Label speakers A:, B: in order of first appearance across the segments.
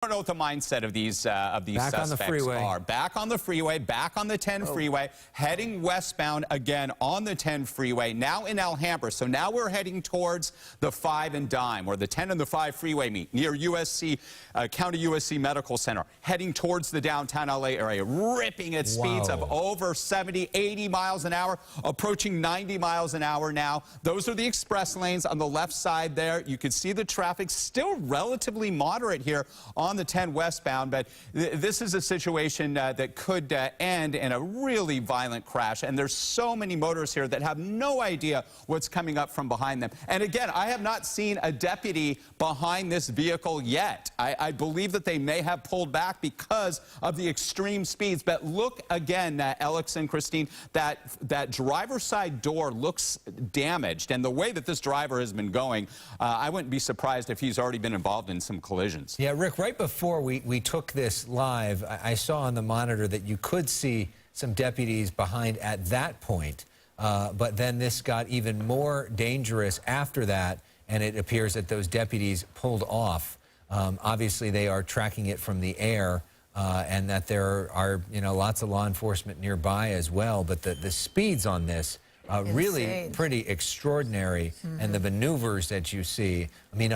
A: I don't know what the mindset of these
B: back
A: suspects
B: on the freeway.
A: are. Back on the freeway, back on the 10 freeway, heading westbound again on the 10 freeway, now in Alhambra. So now we're heading towards the 5 and Dime, where the 10 and the 5 freeway meet, near USC, County USC Medical Center, heading towards the downtown LA area, ripping at speeds of over 70, 80 miles an hour, approaching 90 miles an hour now. Those are the express lanes on the left side there. You can see the traffic still relatively moderate here on the 10 westbound, but this is a situation that could end in a really violent crash, and there's so many motorists here that have no idea what's coming up from behind them. And again, I have not seen a deputy behind this vehicle yet. I believe that they may have pulled back because of the extreme speeds, but look again, Alex and Christine, that driver's side door looks damaged, and the way that this driver has been going, I wouldn't be surprised if he's already been involved in some collisions.
B: Yeah, Rick, right before we took this live, I saw on the monitor that you could see some deputies behind at that point, but then this got even more dangerous after that, and it appears that those deputies pulled off. Obviously, they are tracking it from the air, and that there are, lots of law enforcement nearby as well, but the speeds on this really pretty extraordinary, and the maneuvers that you see. I mean,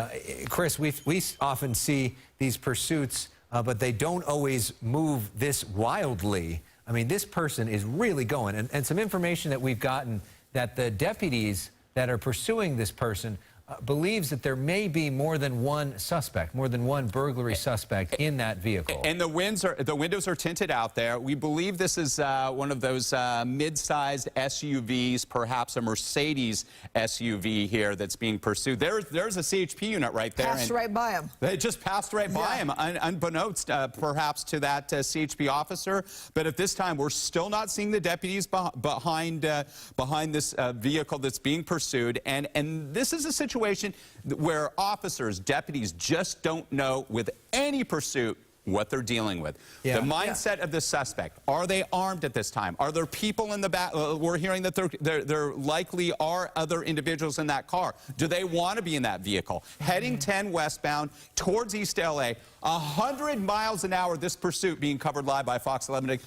B: Chris, we often see these pursuits, but they don't always move this wildly. I mean, this person is really going, and some information that we've gotten that the deputies that are pursuing this person believes that there may be more than one suspect, more than one burglary suspect in that vehicle.
A: And the windows are tinted out there. We believe this is one of those mid-sized SUVs, perhaps a Mercedes SUV here that's being pursued. There's a CHP unit right there.
C: Passed right by him.
A: They just passed right by him, unbeknownst perhaps to that CHP officer. But at this time, we're still not seeing the deputies behind this vehicle that's being pursued. And this is a situation where officers, deputies just don't know with any pursuit what they're dealing with. The mindset of the suspect. Are they armed at this time? Are there people in the back? We're hearing that there likely are other individuals in that car. Do they want to be in that vehicle? Heading 10 westbound towards East LA, 100 miles an hour, this pursuit being covered live by Fox 11.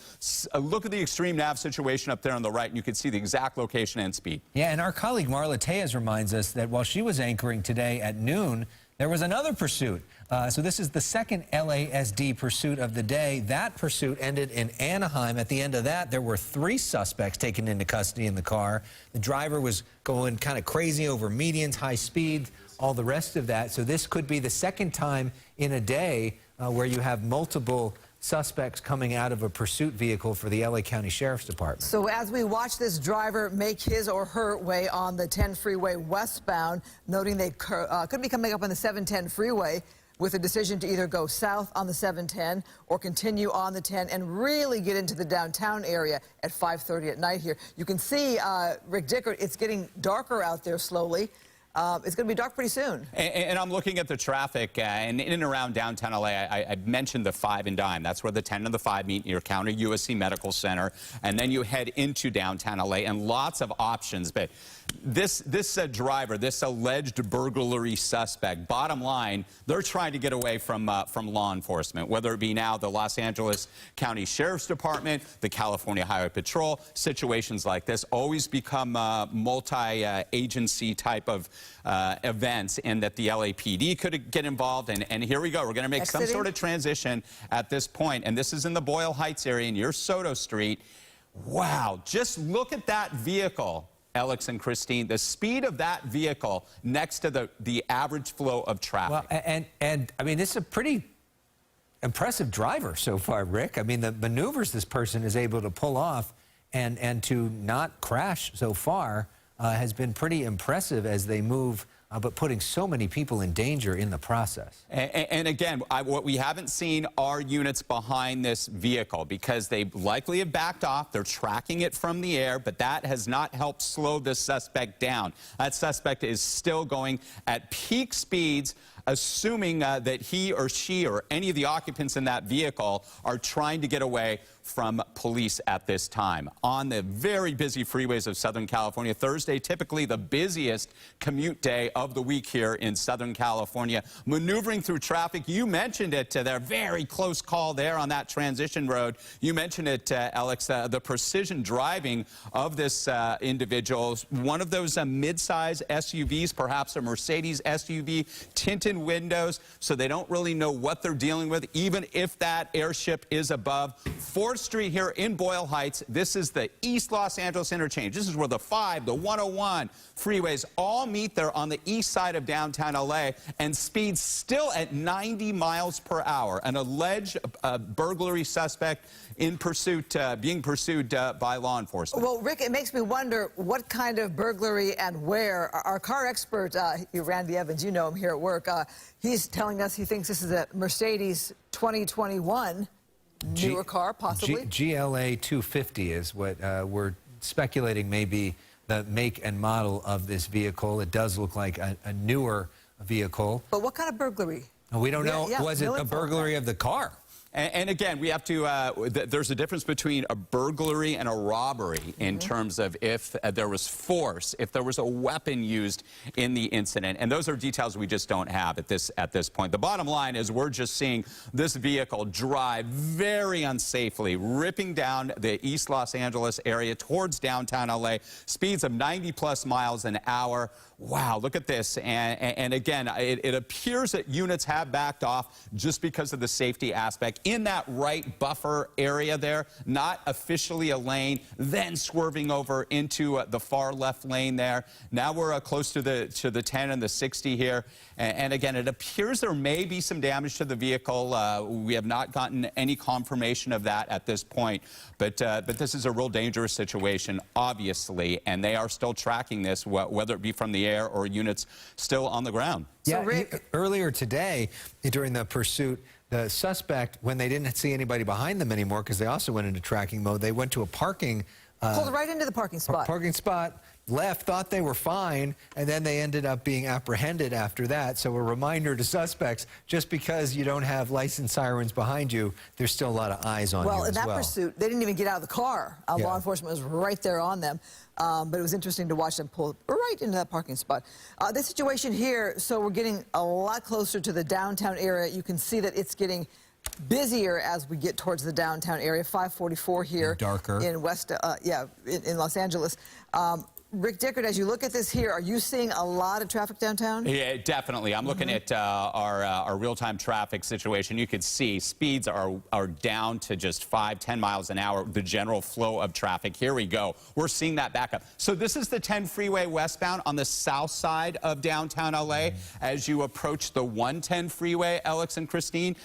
A: Look at the extreme nav situation up there on the right, and you can see the exact location and speed.
B: Yeah, and our colleague Marla Tejas reminds us that while she was anchoring today at noon, there was another pursuit. So this is the second LASD pursuit of the day. That pursuit ended in Anaheim. At the end of that, there were 3 suspects taken into custody in the car. The driver was going kind of crazy over medians, high speed, all the rest of that. So this could be the second time in a day where you have multiple suspects coming out of a pursuit vehicle for the LA County Sheriff's Department.
C: So as we watch this driver make his or her way on the 10 freeway westbound, noting they could be coming up on the 710 freeway with a decision to either go south on the 710 or continue on the 10 and really get into the downtown area at 5:30 at night here. You can see, Rick Dickert, it's getting darker out there slowly. It's going to be dark pretty soon.
A: And I'm looking at the traffic and in and around downtown LA. I mentioned the 5 and Dime. That's where the 10 and the 5 meet near County USC Medical Center. And then you head into downtown LA, and lots of options. But this driver, this alleged burglary suspect, bottom line, they're trying to get away from law enforcement, whether it be now the Los Angeles County Sheriff's Department, the California Highway Patrol. Situations like this always become multi-agency type of events, and that the LAPD could get involved. And here we go. We're going to make some sort of transition at this point. And this is in the Boyle Heights area near Soto Street. Wow. Just look at that vehicle, Alex and Christine, the speed of that vehicle next to the average flow of traffic.
B: Well, and I mean, this is a pretty impressive driver so far, Rick. I mean, the maneuvers this person is able to pull off and to not crash so far has been pretty impressive as they move, but putting so many people in danger in the process.
A: And again, what we haven't seen are units behind this vehicle, because they likely have backed off. They're tracking it from the air, but that has not helped slow this suspect down. That suspect is still going at peak speeds assuming that he or she or any of the occupants in that vehicle are trying to get away from police at this time. On the very busy freeways of Southern California, Thursday, typically the busiest commute day of the week here in Southern California. Maneuvering through traffic, you mentioned it, their very close call there on that transition road. You mentioned it, Alex, the precision driving of this individual. One of those mid-size SUVs, perhaps a Mercedes SUV, tinted windows, so they don't really know what they're dealing with, even if that airship is above. 4th Street here in Boyle Heights. This is the East Los Angeles interchange. This is where the 5, the 101 freeways all meet there on the east side of downtown LA, and speeds still at 90 miles per hour. An alleged burglary suspect in pursuit, being pursued by law enforcement.
C: Well, Rick, it makes me wonder what kind of burglary and where. Our car expert, Randy Evans, you know him here at work, he's telling us he thinks this is a Mercedes 2021. Newer car, possibly?
B: GLA 250 is what we're speculating may be the make and model of this vehicle. It does look like a newer vehicle.
C: But what kind of burglary?
B: We don't know. Was it a burglary of the car?
A: And again, we have to, there's a difference between a burglary and a robbery in terms of if there was force, if there was a weapon used in the incident. And those are details we just don't have at this point. The bottom line is we're just seeing this vehicle drive very unsafely, ripping down the East Los Angeles area towards downtown LA, speeds of 90+ miles an hour. Wow, look at this. And again, it appears that units have backed off just because of the safety aspect. In that right buffer area there, not officially a lane, then swerving over into the far left lane there. Now we're close to the 10 and the 60 here. And again, it appears there may be some damage to the vehicle. We have not gotten any confirmation of that at this point. But this is a real dangerous situation, obviously, and they are still tracking this, whether it be from the air or units still on the ground.
B: Yeah,
C: So Rick,
B: earlier today, during the pursuit, the suspect, when they didn't see anybody behind them anymore, because they also went into tracking mode, they went to a parking
C: pulled right into the parking spot.
B: Left, thought they were fine, and then they ended up being apprehended after that. So a reminder to suspects, just because you don't have licensed sirens behind you, there's still a lot of eyes on you as well.
C: Well, in that pursuit, they didn't even get out of the car. Law enforcement was right there on them. But it was interesting to watch them pull right into that parking spot. This situation here, so we're getting a lot closer to the downtown area. You can see that it's getting busier as we get towards the downtown area. 544 here.
B: Darker.
C: In West, in Los Angeles. Rick Dickert, as you look at this here, are you seeing a lot of traffic downtown?
A: Yeah, definitely. I'm looking at our real-time traffic situation. You can see speeds are down to just 5-10 miles an hour, the general flow of traffic. Here we go. We're seeing that back up. So this is the 10 freeway westbound on the south side of downtown LA. As you approach the 110 freeway, Alex and Christine,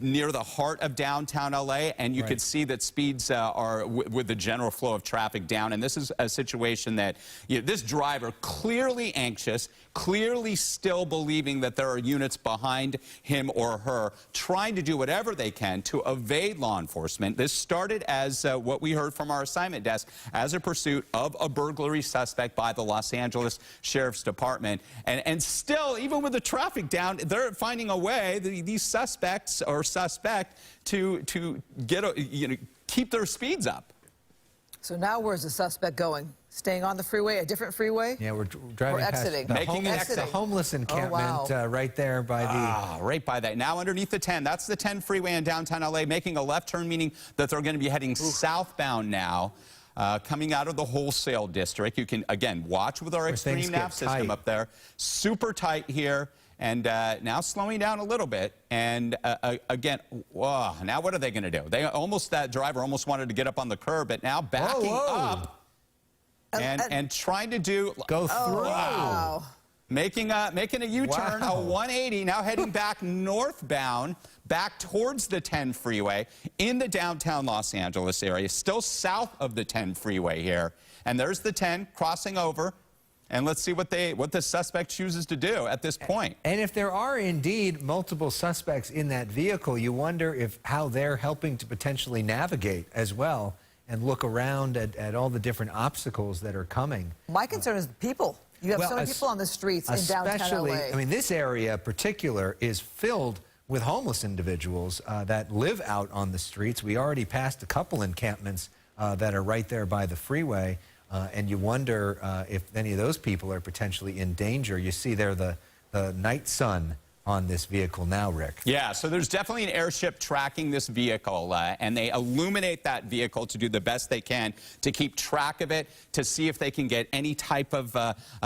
A: near the heart of downtown LA, and you can see that speeds are with the general flow of traffic down. And this is a situation that this driver, clearly anxious, clearly still believing that there are units behind him or her, trying to do whatever they can to evade law enforcement. This started as what we heard from our assignment desk as a pursuit of a burglary suspect by the Los Angeles Sheriff's Department. And still, even with the traffic down, they're finding a way, these suspects or suspect, to get keep their speeds up.
C: So now where's the suspect going? Staying on the freeway, a different freeway?
B: Yeah, we're driving past the homeless encampment right there by the...
A: right by that. Now underneath the 10, that's the 10 freeway in downtown LA, making a left turn, meaning that they're going to be heading southbound now, coming out of the wholesale district. You can, again, watch with our extreme nav system up there. Super tight here. And now slowing down a little bit, and again, whoa, now what are they going to do? That driver almost wanted to get up on the curb, but now backing up and trying to
B: go through.
C: Wow.
A: Making a U-turn, a 180, now heading back northbound, back towards the 10 freeway in the downtown Los Angeles area, still south of the 10 freeway here. And there's the 10 crossing over. And let's see what the suspect chooses to do at this point.
B: And if there are indeed multiple suspects in that vehicle, you wonder how they're helping to potentially navigate as well and look around at all the different obstacles that are coming.
C: My concern is the people. You have so many people on the streets in downtown LA.
B: I mean, this area in particular is filled with homeless individuals that live out on the streets. We already passed a couple encampments that are right there by the freeway, and you wonder if any of those people are potentially in danger. You see there the night sun on this vehicle now, Rick.
A: Yeah, so there's definitely an airship tracking this vehicle, and they illuminate that vehicle to do the best they can to keep track of it, to see if they can get any type of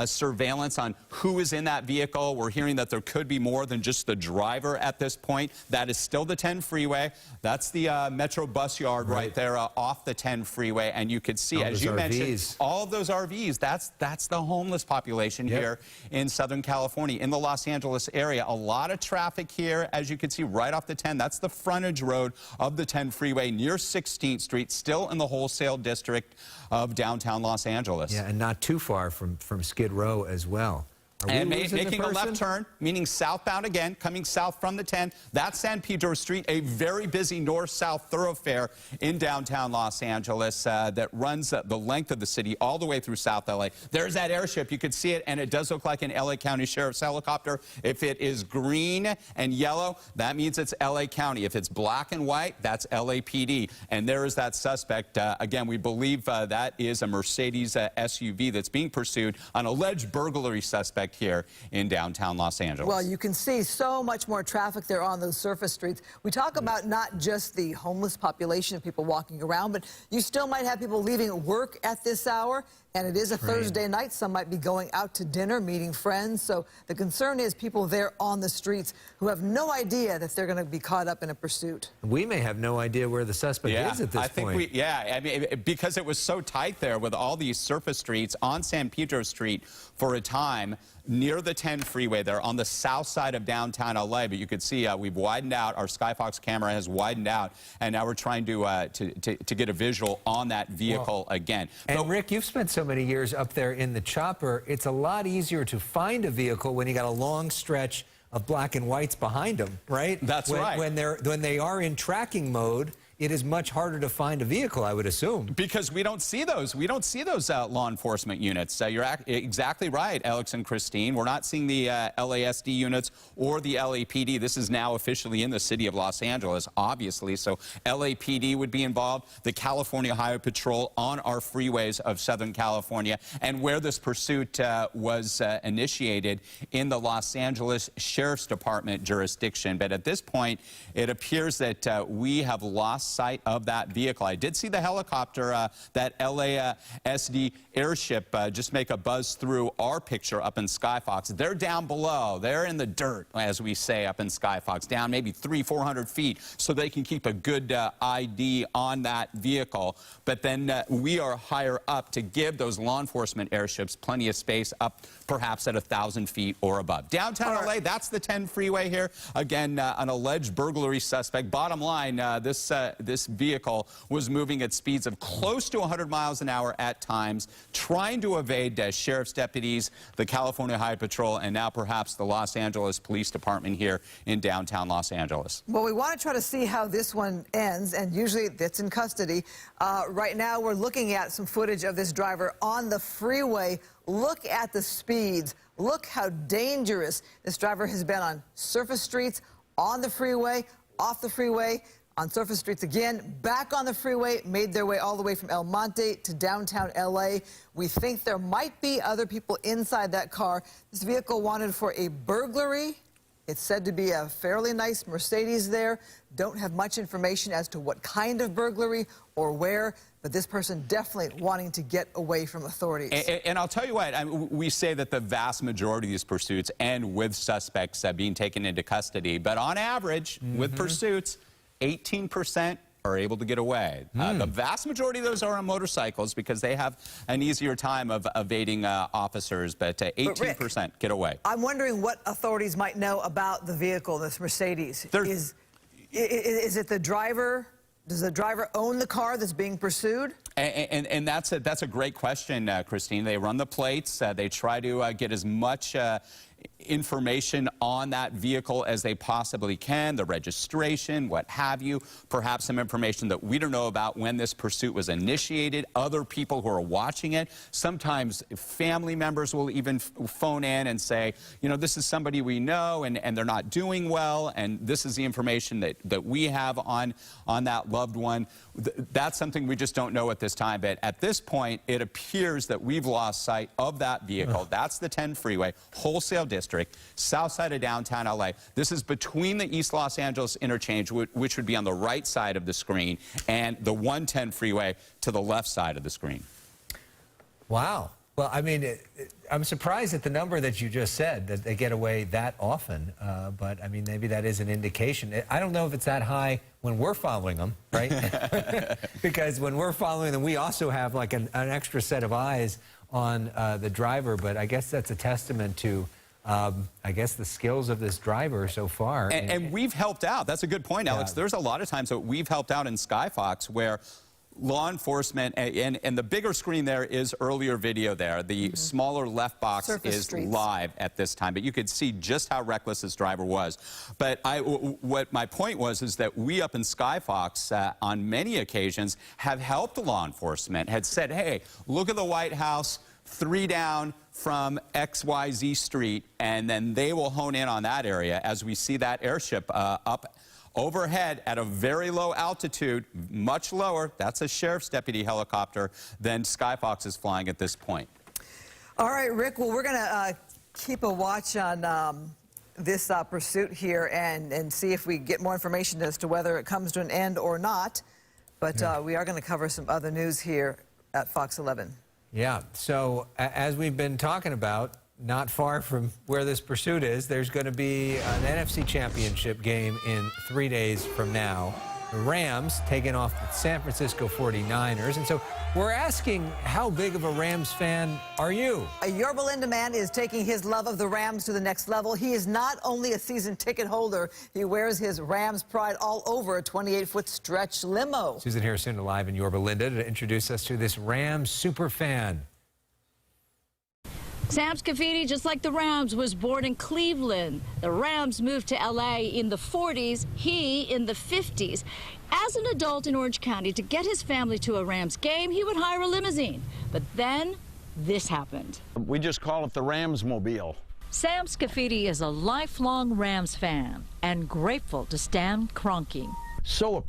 A: surveillance on who is in that vehicle. We're hearing that there could be more than just the driver at this point. That is still the 10 freeway. That's the Metro bus yard right there off the 10 freeway, and you could see, as you mentioned, all of those RVs. That's the homeless population here in Southern California, in the Los Angeles area. A lot of traffic here, as you can see, right off the 10. That's the frontage road of the 10 freeway near 16th Street, still in the wholesale district of downtown Los Angeles.
B: Yeah, and not too far from Skid Row as well.
A: And making a left turn, meaning southbound again, coming south from the 10. That's San Pedro Street, a very busy north-south thoroughfare in downtown Los Angeles that runs the length of the city all the way through South LA. There's that airship. You could see it, and it does look like an LA County Sheriff's helicopter. If it is green and yellow, that means it's LA County. If it's black and white, that's LAPD. And there is that suspect. Again, we believe that is a Mercedes SUV that's being pursued, an alleged burglary suspect here in downtown Los Angeles.
C: Well, you can see so much more traffic there on those surface streets. We talk about not just the homeless population of people walking around, but you still might have people leaving work at this hour. And it is a Thursday night. Some might be going out to dinner, meeting friends. So the concern is people there on the streets who have no idea that they're going to be caught up in a pursuit.
B: We may have no idea where the suspect is at this point.
A: I mean, because it was so tight there with all these surface streets on San Pedro Street for a time near the 10 freeway there on the south side of downtown LA. But you could see we've widened out. Our Skyfox camera has widened out, and now we're trying to get a visual on that vehicle again.
B: And Rick, you've spent so many years up there in the chopper. It's a lot easier to find a vehicle when you got a long stretch of black and whites behind them, right?
A: That's right.
B: When they are in tracking mode, it is much harder to find a vehicle, I would assume.
A: Because we don't see those. We don't see those law enforcement units. You're exactly right, Alex and Christine. We're not seeing the LASD units or the LAPD. This is now officially in the city of Los Angeles, obviously. So LAPD would be involved, the California Highway Patrol on our freeways of Southern California, and where this pursuit was initiated in the Los Angeles Sheriff's Department jurisdiction. But at this point, it appears that we have lost sight of that vehicle. I did see the helicopter, that LASD airship, just make a buzz through our picture up in Skyfox. They're down below. They're in the dirt, as we say, up in Skyfox, down maybe 300-400 feet, so they can keep a good ID on that vehicle. But then we are higher up to give those law enforcement airships plenty of space up perhaps at 1,000 feet or above. Downtown LA, that's the 10 freeway here. Again, an alleged burglary suspect. Bottom line, this vehicle was moving at speeds of close to 100 miles an hour at times, trying to evade sheriff's deputies, the California Highway Patrol, and now perhaps the Los Angeles Police Department here in downtown Los Angeles.
C: Well, we want to try to see how this one ends, and usually it's in custody. Right now, we're looking at some footage of this driver on the freeway. Look at the speeds. Look how dangerous this driver has been on surface streets, on the freeway, off the freeway, on surface streets again, back on the freeway, made their way all the way from El Monte to downtown LA. We think there might be other people inside that car. This vehicle wanted for a burglary. It's said to be a fairly nice Mercedes there. Don't have much information as to what kind of burglary or where, but this person definitely wanting to get away from authorities.
A: And I'll tell you what, we say that the vast majority of these pursuits end with suspects being taken into custody, but on average, with pursuits, 18% are able to get away. The vast majority of those are on motorcycles because they have an easier time of evading officers, but 18% get away.
C: I'm wondering what authorities might know about the vehicle, this Mercedes. Is it the driver? Does the driver own the car that's being pursued?
A: And that's a great question, Christine. They run the plates. They try to get as much information on that vehicle as they possibly can, the registration, what have you, perhaps some information that we don't know about when this pursuit was initiated, other people who are watching it. Sometimes family members will even phone in and say, you know, this is somebody we know and they're not doing well, and this is the information that we have on that loved one. That's something we just don't know at this time, but at this point, it appears that we've lost sight of that vehicle. That's the 10 freeway, wholesale district, south side of downtown LA. This is between the East Los Angeles interchange, which would be on the right side of the screen, and the 110 freeway to the left side of the screen.
B: Wow. Well, I mean, I'm surprised at the number that you just said, that they get away that often. But, I mean, maybe that is an indication. I don't know if it's that high when we're following them, right? Because when we're following them, we also have like an extra set of eyes on the driver. But I guess that's a testament to, I guess, the skills of this driver so far.
A: And we've helped out. That's a good point, Alex. There's a lot of times that we've helped out in Skyfox where law enforcement, and the bigger screen there is earlier video there. The smaller left box is live at this time, but you could see just how reckless this driver was. But what my point was is that we up in Skyfox on many occasions have helped law enforcement, had said, hey, look at the White House, 3 down from XYZ Street, and then they will hone in on that area as we see that airship up overhead at a very low altitude, much lower, that's a sheriff's deputy helicopter, than Skyfox is flying at this point.
C: All right, Rick, well, we're going to keep a watch on this pursuit here and see if we get more information as to whether it comes to an end or not. But we are going to cover some other news here at Fox 11. Yeah, so as we've been talking about, not far from where this pursuit is, there's going to be an NFC Championship game in 3 days from now. The Rams taking off the San Francisco 49ers. And so we're asking, how big of a Rams fan are you? A Yorba Linda man is taking his love of the Rams to the next level. He is not only a season ticket holder, he wears his Rams pride all over a 28-foot stretch limo. Susan Harrison live in Yorba Linda to introduce us to this Rams super fan.
D: Sam Scafidi, just like the Rams, was born in Cleveland. The Rams moved to L.A. in the 40s, he in the 50s. As an adult in Orange County, to get his family to a Rams game, he would hire a limousine. But then this happened.
E: We just call it the Rams-mobile.
D: Sam Scafidi is a lifelong Rams fan and grateful to Stan Kroenke.
E: So appreciative.